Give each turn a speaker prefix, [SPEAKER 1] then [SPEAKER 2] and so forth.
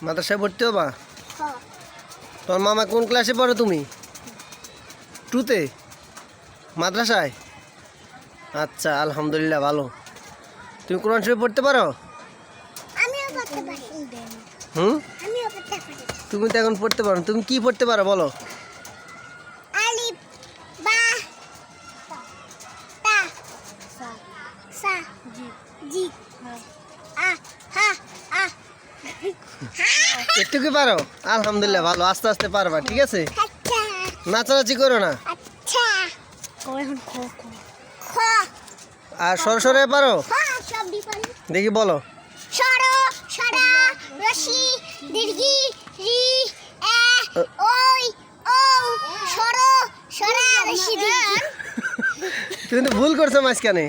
[SPEAKER 1] মাদ্রাসায় ভর্তি হবা? তোমার মামা কোন ক্লাসে পড়ো তুমি? 2তে মাদ্রাসায়? আচ্ছা, আলহামদুলিল্লাহ, ভালো। তুমি কোরআন শরীফ পড়তে পারো? তুমি তো এখন পড়তে পারো। তুমি কি পড়তে পারো বলো? একটু কি পারো? আলহামদুলিল্লাহ, ভালো। আস্তে আস্তে পারবা, ঠিক আছে? নাচানাচি করো না। আর সরে সরে পারো? দেখি বলো। তুমি তো ভুল করছো মাঝখানে।